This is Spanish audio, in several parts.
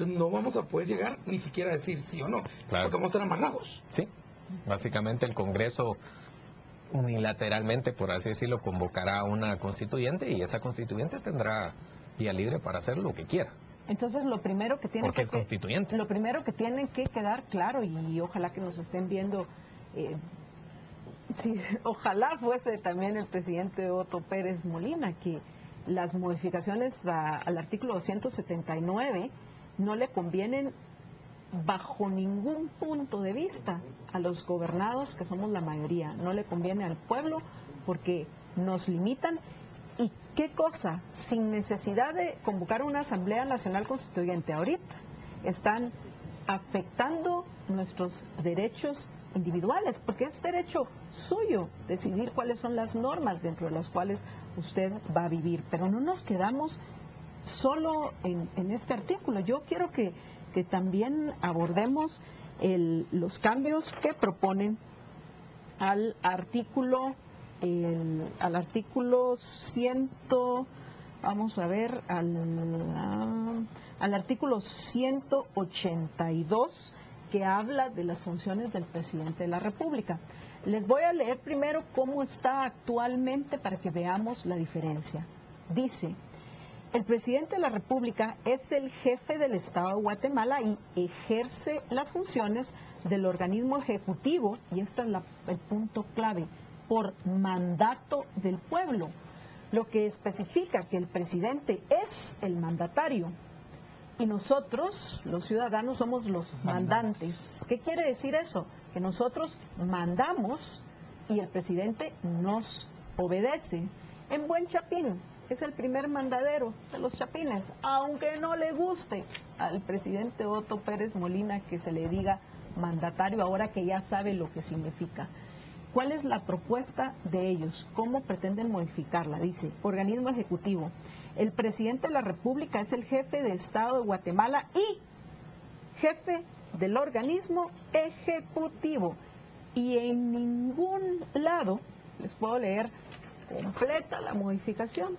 Entonces no vamos a poder llegar ni siquiera a decir sí o no, Claro. porque vamos a estar amarrados. Sí, básicamente el Congreso unilateralmente, por así decirlo, convocará a una constituyente y esa constituyente tendrá vía libre para hacer lo que quiera. Entonces lo primero que tiene Porque es constituyente. Lo primero que tiene que quedar claro, y ojalá que nos estén viendo, sí, ojalá fuese también el presidente Otto Pérez Molina, que las modificaciones al artículo 279 no le convienen bajo ningún punto de vista a los gobernados, que somos la mayoría. No le conviene al pueblo porque nos limitan. ¿Y qué cosa? Sin necesidad de convocar una Asamblea Nacional Constituyente ahorita, están afectando nuestros derechos individuales, porque es derecho suyo decidir cuáles son las normas dentro de las cuales usted va a vivir. Pero no nos quedamos solo en este artículo. Yo quiero que también abordemos los cambios que proponen al artículo 100, vamos a ver, al artículo 182, que habla de las funciones del presidente de la República. Les voy a leer primero cómo está actualmente para que veamos la diferencia. Dice: el presidente de la República es el jefe del Estado de Guatemala y ejerce las funciones del organismo ejecutivo, y este es el punto clave, por mandato del pueblo, lo que especifica que el presidente es el mandatario y nosotros, los ciudadanos, somos los mandantes. ¿Qué quiere decir eso? Que nosotros mandamos y el presidente nos obedece. En buen chapín, es el primer mandadero de los chapines, aunque no le guste al presidente Otto Pérez Molina que se le diga mandatario, ahora que ya sabe lo que significa. ¿Cuál es la propuesta de ellos? ¿Cómo pretenden modificarla? Dice: organismo ejecutivo. El presidente de la República es el jefe de Estado de Guatemala y jefe del organismo ejecutivo. Y en ningún lado, les puedo leer completa la modificación,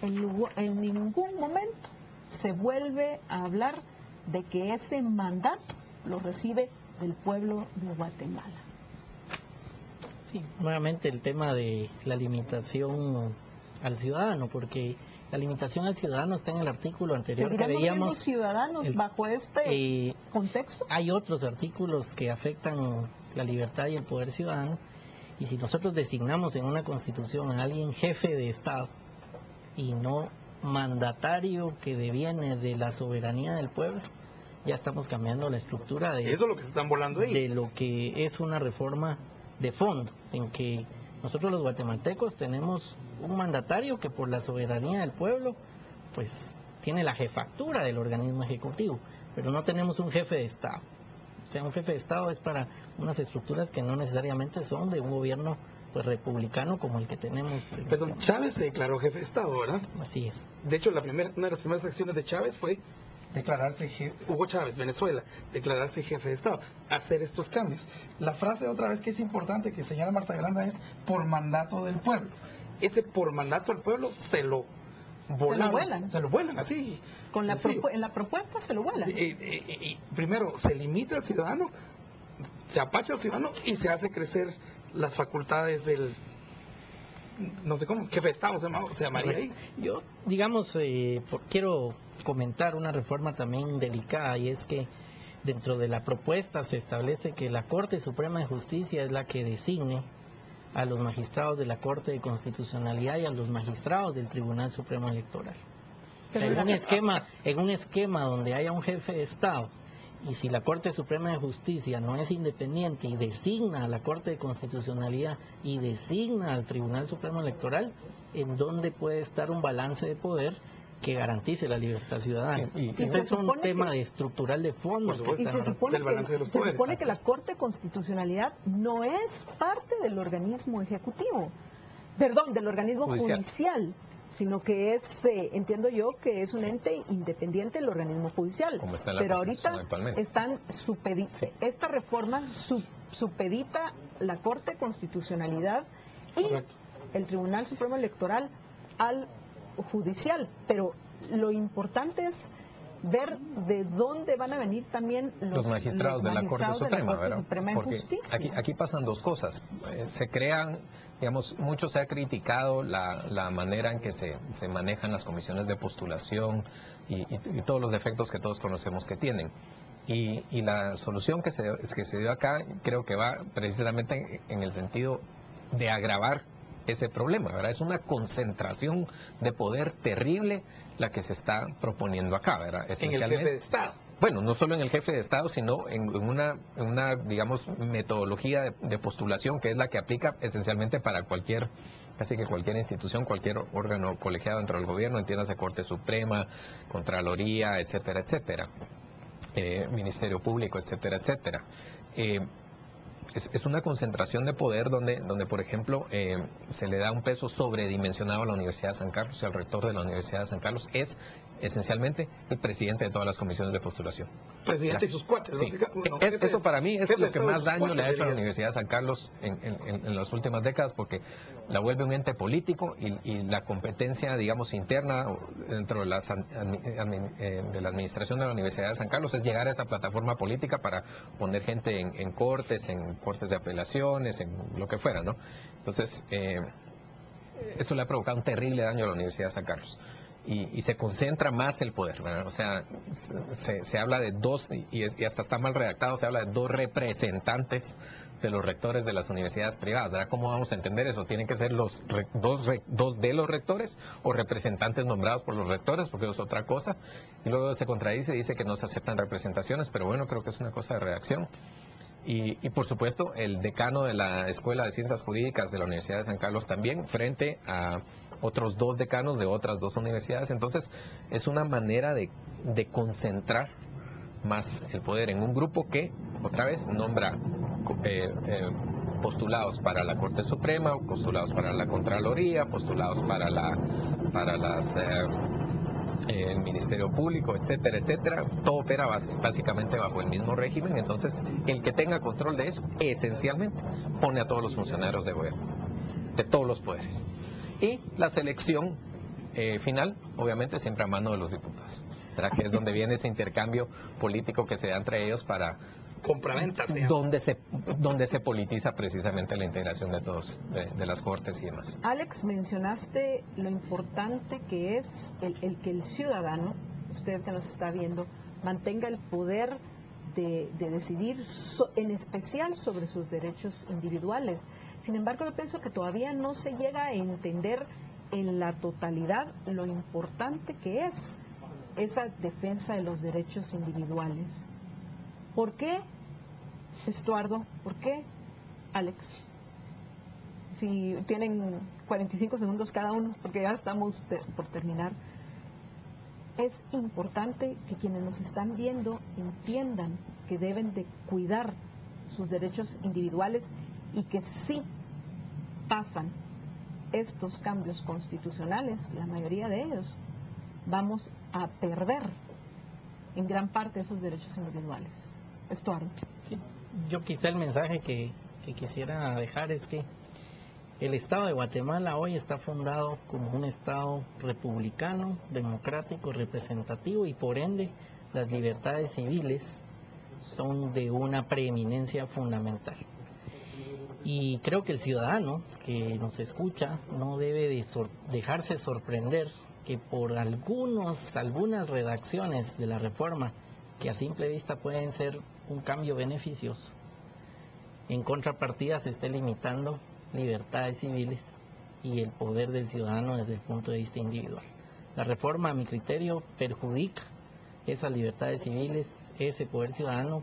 en ningún momento se vuelve a hablar de que ese mandato lo recibe del pueblo de Guatemala. Sí, nuevamente el tema de la limitación al ciudadano, porque la limitación al ciudadano está en el artículo anterior que veíamos. ¿Seguiremos siendo ciudadanos bajo este contexto? Hay otros artículos que afectan la libertad y el poder ciudadano, y si nosotros designamos en una constitución a alguien jefe de Estado y no mandatario que deviene de la soberanía del pueblo, ya estamos cambiando la estructura de Eso es lo que se están volando ahí. De lo que es una reforma de fondo, en que nosotros los guatemaltecos tenemos un mandatario que por la soberanía del pueblo pues tiene la jefatura del organismo ejecutivo, pero no tenemos un jefe de Estado. O sea, un jefe de Estado es para unas estructuras que no necesariamente son de un gobierno pues republicano como el que tenemos. Pero Chávez se declaró jefe de Estado, ¿verdad? Así es. De hecho, una de las primeras acciones de Chávez fue declararse Hugo Chávez, Venezuela, declararse jefe de Estado, hacer estos cambios. La frase otra vez que es importante que señala Marta Granda es por mandato del pueblo. Ese por mandato del pueblo se lo volaron, se lo vuelan así. En la propuesta se lo vuelan. Primero se limita al ciudadano, se apacha al ciudadano y se hace crecer las facultades del, no sé cómo, jefe de Estado se llamaría ahí. Yo, digamos, quiero comentar una reforma también delicada, y es que dentro de la propuesta se establece que la Corte Suprema de Justicia es la que designe a los magistrados de la Corte de Constitucionalidad y a los magistrados del Tribunal Supremo Electoral. O sea, en un esquema donde haya un jefe de Estado, y si la Corte Suprema de Justicia no es independiente y designa a la Corte de Constitucionalidad y designa al Tribunal Supremo Electoral, ¿en dónde puede estar un balance de poder que garantice la libertad ciudadana? Sí, este es un tema estructural de fondo. Y se supone que la Corte de Constitucionalidad no es parte del organismo ejecutivo, perdón, del organismo judicial, sino que es, entiendo yo, que es un ente independiente del organismo judicial. Como está en la pero ahorita están esta reforma supedita la Corte de Constitucionalidad y el Tribunal Supremo Electoral al judicial, pero lo importante es ver de dónde van a venir también los magistrados de la Corte Suprema, ¿verdad? Suprema Porque de Justicia. aquí pasan dos cosas. Se crean, digamos, mucho se ha criticado la manera en que se manejan las comisiones de postulación y todos los defectos que todos conocemos que tienen. Y la solución que se dio acá creo que va precisamente en el sentido de agravar ese problema, ¿verdad? Es una concentración de poder terrible la que se está proponiendo acá, ¿verdad? En el jefe de Estado. Bueno, no solo en el jefe de Estado, sino en una digamos, metodología de postulación que es la que aplica esencialmente para casi que cualquier institución, cualquier órgano colegiado dentro del gobierno, entiéndase Corte Suprema, Contraloría, etcétera, etcétera, Ministerio Público, etcétera, etcétera. Es una concentración de poder donde por ejemplo, se le da un peso sobredimensionado a la Universidad de San Carlos, y al rector de la Universidad de San Carlos es esencialmente el presidente de todas las comisiones de postulación. Presidente y sus cuates. Sí. Eso para mí es lo que más daño le ha hecho a la Universidad de San Carlos en las últimas décadas, porque la vuelve un ente político y la competencia, digamos, interna dentro de la administración de la Universidad de San Carlos es llegar a esa plataforma política para poner gente en cortes de apelaciones, en lo que fuera, ¿no? Entonces, eso le ha provocado un terrible daño a la Universidad de San Carlos. Y se concentra más el poder, ¿verdad? O sea, se habla de dos, y hasta está mal redactado, se habla de dos representantes de los rectores de las universidades privadas, ¿verdad? ¿Cómo vamos a entender eso? ¿Tienen que ser dos de los rectores o representantes nombrados por los rectores? Porque eso es otra cosa. Y luego se contradice y dice que no se aceptan representaciones, pero bueno, creo que es una cosa de redacción. Y por supuesto, el decano de la Escuela de Ciencias Jurídicas de la Universidad de San Carlos también, frente a otros dos decanos de otras dos universidades. Entonces, es una manera de concentrar más el poder en un grupo que, otra vez, nombra postulados para la Corte Suprema, postulados para la Contraloría, postulados para el Ministerio Público, etcétera, etcétera. Todo opera básicamente bajo el mismo régimen. Entonces, el que tenga control de eso, esencialmente, pone a todos los funcionarios de gobierno, de todos los poderes. Y la selección final, obviamente, siempre a mano de los diputados, ¿verdad? Que es donde viene ese intercambio político que se da entre ellos para compraventas, donde se politiza precisamente la integración de todos, de las cortes y demás. Alex, mencionaste lo importante que es el que el ciudadano, usted que nos está viendo, mantenga el poder de decidir en especial sobre sus derechos individuales. Sin embargo, yo pienso que todavía no se llega a entender en la totalidad lo importante que es esa defensa de los derechos individuales. ¿Por qué, Estuardo? ¿Por qué, Alex? Si tienen 45 segundos cada uno, porque ya estamos por terminar. Es importante que quienes nos están viendo entiendan que deben de cuidar sus derechos individuales y que si pasan estos cambios constitucionales, la mayoría de ellos, vamos a perder en gran parte esos derechos individuales. Estuardo. Sí, yo quizá el mensaje que quisiera dejar es que el Estado de Guatemala hoy está fundado como un Estado republicano, democrático, representativo, y por ende las libertades civiles son de una preeminencia fundamental. Y creo que el ciudadano que nos escucha no debe de dejarse sorprender que por algunas redacciones de la reforma que a simple vista pueden ser un cambio beneficioso, en contrapartida se esté limitando libertades civiles y el poder del ciudadano desde el punto de vista individual. La reforma, a mi criterio, perjudica esas libertades civiles, ese poder ciudadano,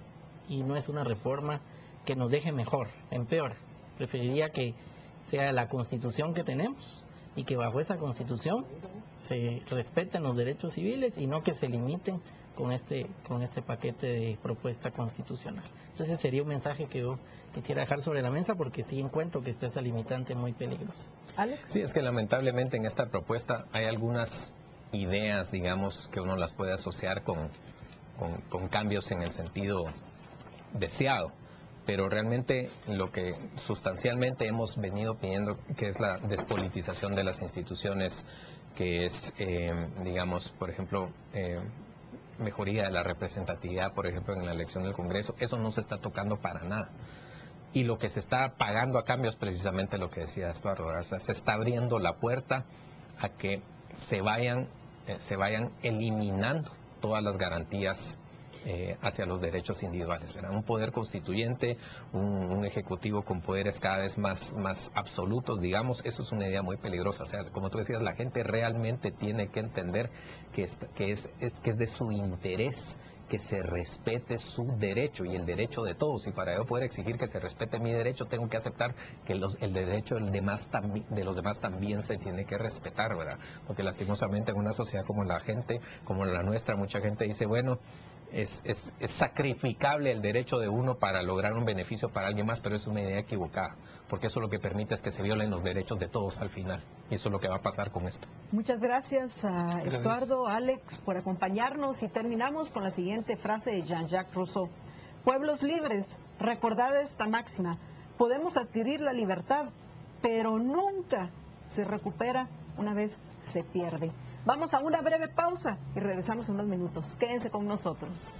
y no es una reforma que nos deje mejor, empeora. Preferiría que sea la Constitución que tenemos y que bajo esa Constitución se respeten los derechos civiles y no que se limiten con este paquete de propuesta constitucional. Entonces sería un mensaje que yo quisiera dejar sobre la mesa, porque sí encuentro que está esa limitante muy peligrosa. Alex. Sí, es que lamentablemente en esta propuesta hay algunas ideas, digamos, que uno las puede asociar con cambios en el sentido deseado, pero realmente lo que sustancialmente hemos venido pidiendo, que es la despolitización de las instituciones, que es, digamos, por ejemplo, mejoría de la representatividad, por ejemplo, en la elección del Congreso, eso no se está tocando para nada. Y lo que se está pagando a cambio es precisamente lo que decía Estuardo, o sea, se está abriendo la puerta a que se vayan eliminando todas las garantías hacia los derechos individuales, ¿verdad? Un poder constituyente, un ejecutivo con poderes cada vez más absolutos, digamos, eso es una idea muy peligrosa. O sea, como tú decías, la gente realmente tiene que entender que es de su interés que se respete su derecho y el derecho de todos, y para yo poder exigir que se respete mi derecho tengo que aceptar que el derecho de los demás también se tiene que respetar, ¿verdad? Porque lastimosamente en una sociedad como la nuestra, mucha gente dice, bueno, es sacrificable el derecho de uno para lograr un beneficio para alguien más, pero es una idea equivocada, porque eso lo que permite es que se violen los derechos de todos al final, y eso es lo que va a pasar con esto. Muchas gracias a Estuardo, Alex, por acompañarnos, y terminamos con la siguiente frase de Jean-Jacques Rousseau: pueblos libres, recordad esta máxima, podemos adquirir la libertad, pero nunca se recupera una vez se pierde. Vamos a una breve pausa y regresamos en unos minutos. Quédense con nosotros.